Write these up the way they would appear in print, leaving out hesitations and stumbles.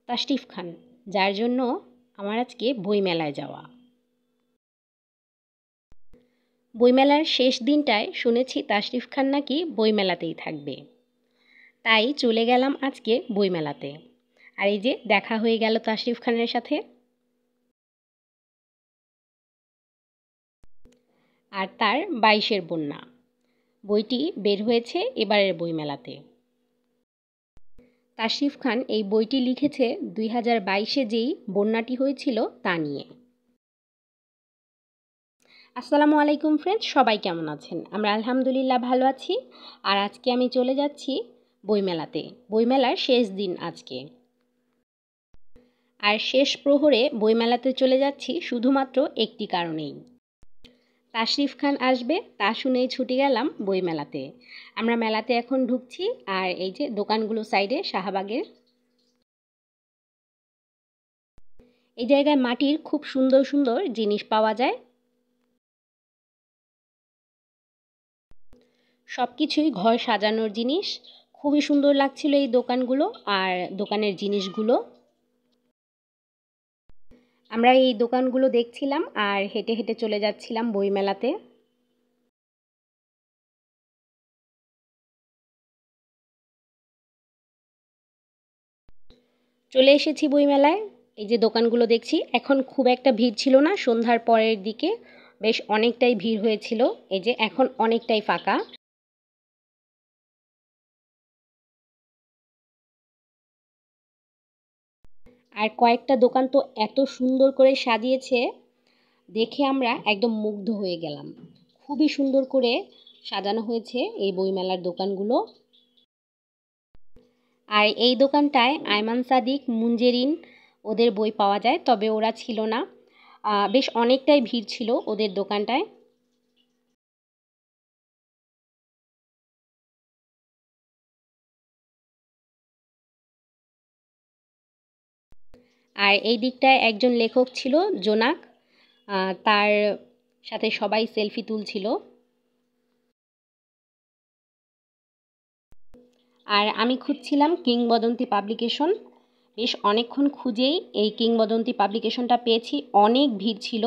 তাশরিফ খান, যার জন্য আমার আজকে বইমেলায় যাওয়া। বইমেলার শেষ দিনটায় শুনেছি তাশরিফ খান নাকি বইমেলাতেই থাকবে, তাই চলে গেলাম আজকে বইমেলাতে। আর এই যে দেখা হয়ে গেল তাশরিফ খানের সাথে। আর তার 22-এর বন্যা বইটি বের হয়েছে এবারের বইমেলাতে। তাশরিফ খান এই বইটি লিখেছে 2022-এ যেই বন্যাটি হয়েছিল তা নিয়ে। আসসালামু আলাইকুম ফ্রেন্ডস, সবাই কেমন আছেন? আমরা আলহামদুলিল্লাহ ভালো আছি। আর আজকে আমি চলে যাচ্ছি বইমেলাতে। বইমেলার শেষ দিন আজকে। আর শেষ প্রহরে বইমেলাতে চলে যাচ্ছি শুধুমাত্র একটি কারণেই, তাশরিফ খান আসবে তা শুনেই ছুটে গেলাম বইমেলাতে। আমরা মেলাতে এখন ঢুকছি। আর এই যে দোকানগুলো সাইডে শাহবাগের, এই জায়গায় মাটির খুব সুন্দর সুন্দর জিনিস পাওয়া যায়। সব কিছুই ঘর সাজানোর জিনিস। খুবই সুন্দর লাগছিল এই দোকানগুলো আর দোকানের জিনিসগুলো। আমরা এই দোকানগুলো দেখছিলাম আর হেঁটে হেঁটে চলে যাচ্ছিলাম বইমেলাতে। চলে এসেছি বইমেলায়। এই যে দোকানগুলো দেখছি, এখন খুব একটা ভিড় ছিল না, সন্ধ্যার পরের দিকে বেশ অনেকটাই ভিড় হয়েছিল। এই যে এখন অনেকটাই ফাঁকা। আর কয়েকটা দোকান তো এত সুন্দর করে সাজিয়েছে, দেখে আমরা একদম মুগ্ধ হয়ে গেলাম। খুবই সুন্দর করে সাজানো হয়েছে এই বইমেলার দোকানগুলো। আর এই দোকানটায় আয়মান সাদিক, মুঞ্জেরিন ওদের বই পাওয়া যায়, তবে ওরা ছিল না। বেশ অনেকটাই ভিড় ছিল ওদের দোকানটায়। আর এই দিকটায় একজন লেখক ছিল, জোনাক। তার সাথে সবাই সেলফি তুলছিল। আর আমি খুঁজছিলাম কিংবদন্তি পাবলিকেশন। বেশ অনেকক্ষণ খুঁজেই এই কিংবদন্তি পাবলিকেশনটা পেয়েছি। অনেক ভিড় ছিল।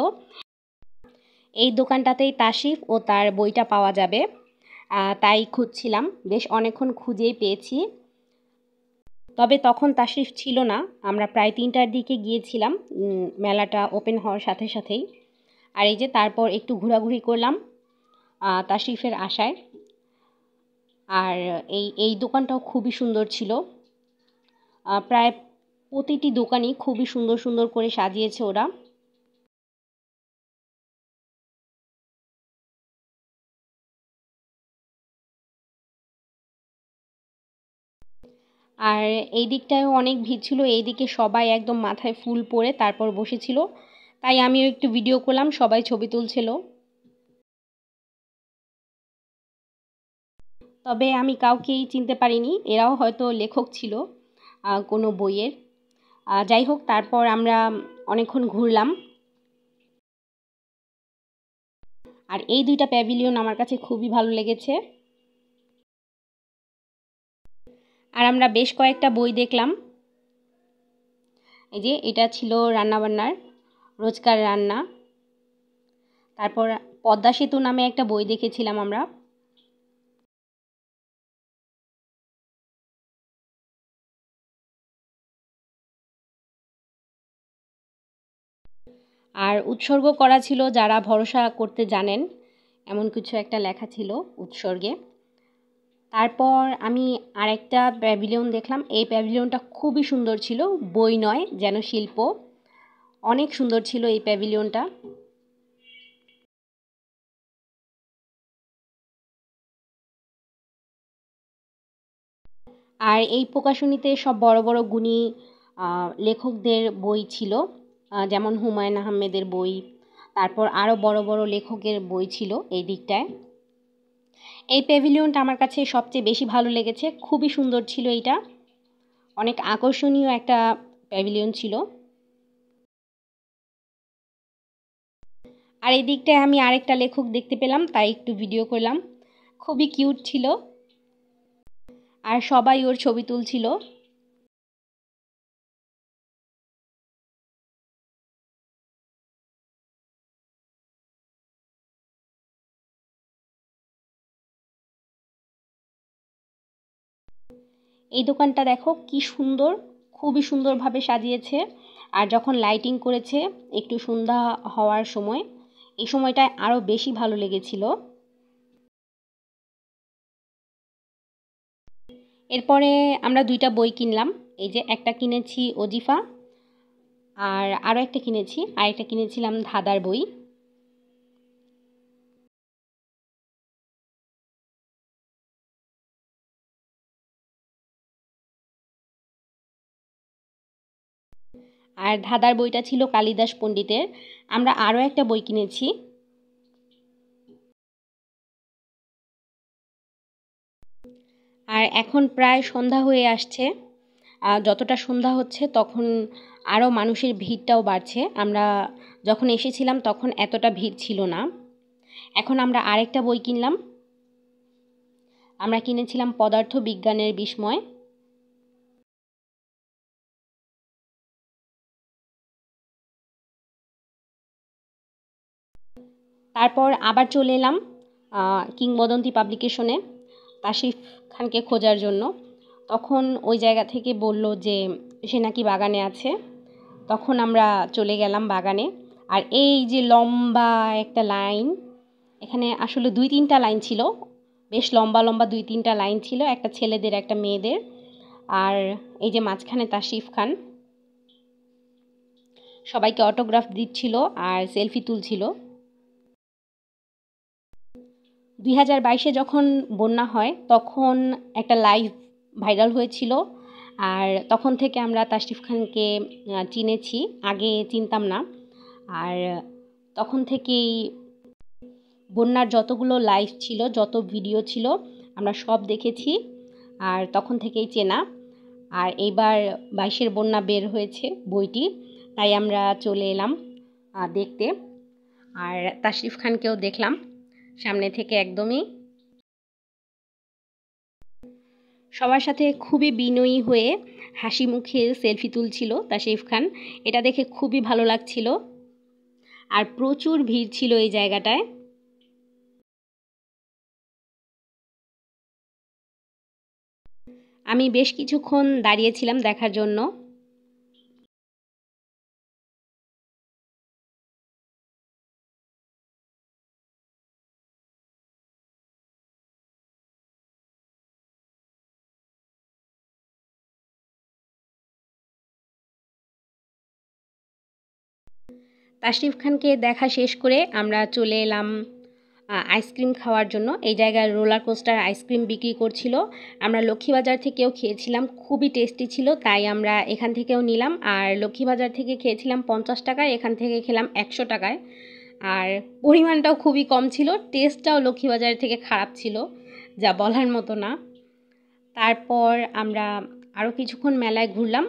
এই দোকানটাতেই তাশরিফ ও তার বইটা পাওয়া যাবে, তাই খুঁজছিলাম। বেশ অনেকক্ষণ খুঁজেই পেয়েছি। তবে তখন তাশরিফ ছিল না। আমরা প্রায় 3টার দিকে গিয়েছিলাম, মেলাটা ওপেন হওয়ার সাথে সাথেই। আর এই যে তারপর একটু ঘোরাঘুরি করলাম তাশরিফের আশায়। আর এই দোকানটাও খুবই সুন্দর ছিল। প্রায় প্রতিটি দোকানই খুবই সুন্দর সুন্দর করে সাজিয়েছে ওরা। আর এই দিকটায়ও অনেক ভিড় ছিল। এইদিকে সবাই একদম মাথায় ফুল পরে তারপর বসেছিল, তাই আমিও একটু ভিডিও করলাম। সবাই ছবি তুলছিল। তবে আমি কাউকেই চিনতে পারিনি, এরাও হয়তো লেখক ছিল কোনো বইয়ের। যাই হোক, তারপর আমরা অনেকক্ষণ ঘুরলাম। আর এই 2টা প্যাভিলিয়ন আমার কাছে খুবই ভালো লেগেছে। আর আমরা বেশ কয়েকটা বই দেখলাম। এই যে এটা ছিল রান্নাবান্নার, রোজকার রান্না। তারপর পদ্মা সেতু নামে একটা বই দেখেছিলাম আমরা। আর উৎসর্গ করা ছিল যারা ভরসা করতে জানেন, এমন কিছু একটা লেখা ছিল উৎসর্গে। তারপর আমি আরেকটা প্যাভিলিয়ন দেখলাম। এই প্যাভিলিয়নটা খুবই সুন্দর ছিল, বই নয় যেন শিল্প। অনেক সুন্দর ছিল এই প্যাভিলিয়নটা। আর এই প্রকাশনীতে সব বড় বড় গুণী লেখকদের বই ছিল, যেমন হুমায়ুন আহমেদের বই। তারপর আরও বড় বড় লেখকের বই ছিল এই দিকটায়। এই প্যাভিলিয়নটা আমার কাছে সবচেয়ে বেশি ভালো লেগেছে। খুবই সুন্দর ছিল এইটা, অনেক আকর্ষণীয় একটা প্যাভিলিয়ন ছিল। আর এই দিকটায় আমি আরেকটা লেখক দেখতে পেলাম, তাই একটু ভিডিও করলাম। খুবই কিউট ছিল আর সবাই ওর ছবি তুলছিল। এই দোকানটা দেখো কি সুন্দর, খুবই সুন্দরভাবে সাজিয়েছে। আর যখন লাইটিং করেছে একটু সন্ধ্যা হওয়ার সময়, এই সময়টায় আরও বেশি ভালো লেগেছিল। এরপরে আমরা 2টা বই কিনলাম। এই যে একটা কিনেছি ওজিফা, আর আরও একটা কিনেছি, আরেকটা কিনেছিলাম ধাঁধার বই। আর ধাঁধার বইটা ছিল কালিদাস পণ্ডিতের। আমরা আরও একটা বই কিনেছি। আর এখন প্রায় সন্ধ্যা হয়ে আসছে। যতটা সন্ধ্যা হচ্ছে তখন আরও মানুষের ভিড়টাও বাড়ছে। আমরা যখন এসেছিলাম তখন এতটা ভিড় ছিল না। এখন আমরা আরেকটা বই কিনলাম। আমরা কিনেছিলাম পদার্থ বিজ্ঞানের বিস্ময়। তারপর আবার চলে এলাম কিংবদন্তি পাবলিকেশনে তাশরিফ খানকে খোঁজার জন্য। তখন ওই জায়গা থেকে বলল যে সে নাকি বাগানে আছে। তখন আমরা চলে গেলাম বাগানে। আর এই যে লম্বা একটা লাইন, এখানে আসলে 2-3টা লাইন ছিল, বেশ লম্বা লম্বা 2-3টা লাইন ছিল, একটা ছেলেদের একটা মেয়েদের। আর এই যে মাঝখানে তাশরিফ খান সবাইকে অটোগ্রাফ দিচ্ছিল আর সেলফি তুলছিল। 2022-এ যখন বন্যা হয় তখন একটা লাইভ ভাইরাল হয়েছিল। আর তখন থেকে আমরা তাশরিফ খানকে চিনেছি, আগে চিনতাম না। আর তখন থেকেই বন্যার যতগুলো লাইভ ছিল, যত ভিডিও ছিল আমরা সব দেখেছি। আর তখন থেকেই চেনা। আর এইবার 22-এর বন্যা বের হয়েছে বইটি, তাই আমরা চলে এলাম দেখতে। আর তাশরিফ খানকেও দেখলাম সামনে থেকে একদমই। সবার সাথে খুবই বিনয়ী হয়ে হাসি মুখে সেলফি তুলছিল তাশরিফ খান। এটা দেখে খুবই ভালো লাগছিল। আর প্রচুর ভিড় ছিল এই জায়গাটায়। আমি বেশ কিছুক্ষণ দাঁড়িয়েছিলাম দেখার জন্য। তাশরিফ খানকে দেখা শেষ করে আমরা চলে এলাম আইসক্রিম খাওয়ার জন্য। এই জায়গায় রোলার কোস্টার আইসক্রিম বিক্রি করছিল। আমরা লক্ষ্মীবাজার থেকেও খেয়েছিলাম, খুবই টেস্টি ছিল, তাই আমরা এখান থেকেও নিলাম। আর লক্ষ্মীবাজার থেকে খেয়েছিলাম 50 টাকায়, এখান থেকে খেলাম 100 টাকায়। আর পরিমাণটাও খুবই কম ছিল, টেস্টটাও লক্ষ্মীবাজার থেকে খারাপ ছিল, যা বলার মতো না। তারপর আমরা আরও কিছুক্ষণ মেলায় ঘুরলাম।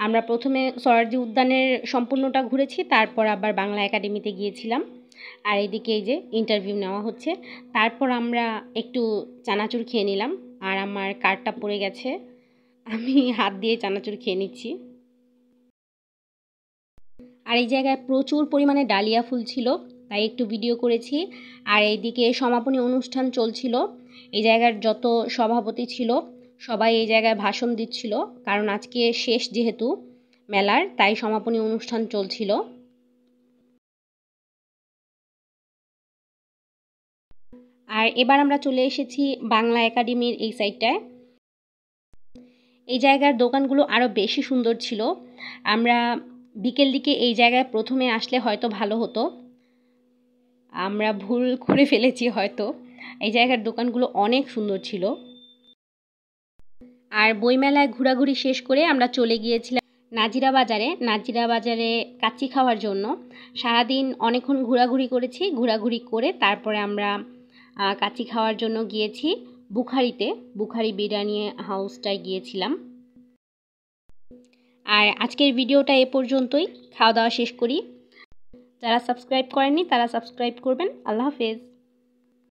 আমরা প্রথমে সরারজি উদ্যানের সম্পূর্ণটা ঘুরেছি, তারপর আবার বাংলা একাডেমিতে গিয়েছিলাম। আর এদিকে এই যে ইন্টারভিউ নেওয়া হচ্ছে। তারপর আমরা একটু চানাচুর খেয়ে নিলাম। আর আমার কার্ডটা পড়ে গেছে, আমি হাত দিয়ে চানাচুর খেয়ে নিচ্ছি। আর এই জায়গায় প্রচুর পরিমাণে ডালিয়া ফুল ছিল, তাই একটু ভিডিও করেছি। আর এইদিকে সমাপনী অনুষ্ঠান চলছিল। এই জায়গার যত সভাপতি ছিল সবাই এই জায়গায় ভাষণ দিচ্ছিল, কারণ আজকে শেষ যেহেতু মেলার, তাই সমাপনী অনুষ্ঠান চলছিল। আর এবার আমরা চলে এসেছি বাংলা একাডেমির এই সাইডটায়। এই জায়গার দোকানগুলো আরও বেশি সুন্দর ছিল। আমরা বিকেল দিকে এই জায়গায় প্রথমে আসলে হয়তো ভালো হতো, আমরা ভুল করে ফেলেছি হয়তো। এই জায়গার দোকানগুলো অনেক সুন্দর ছিল। আর বইমেলায় ঘোরাঘুরি শেষ করে আমরা চলে গিয়েছিলাম নাজিরা বাজারে। নাজিরা বাজারে কাচ্চি খাওয়ার জন্য। সারাদিন অনেকক্ষণ ঘোরাঘুরি করেছি, ঘোরাঘুরি করে তারপরে আমরা কাচ্চি খাওয়ার জন্য গিয়েছি বুখারিতে। বুখারি বিরিয়ানি হাউসটায় গিয়েছিলাম। আর আজকের ভিডিওটা এ পর্যন্তই, খাওয়া দাওয়া শেষ করি। যারা সাবস্ক্রাইব করেননি তারা সাবস্ক্রাইব করবেন। আল্লাহ হাফেজ।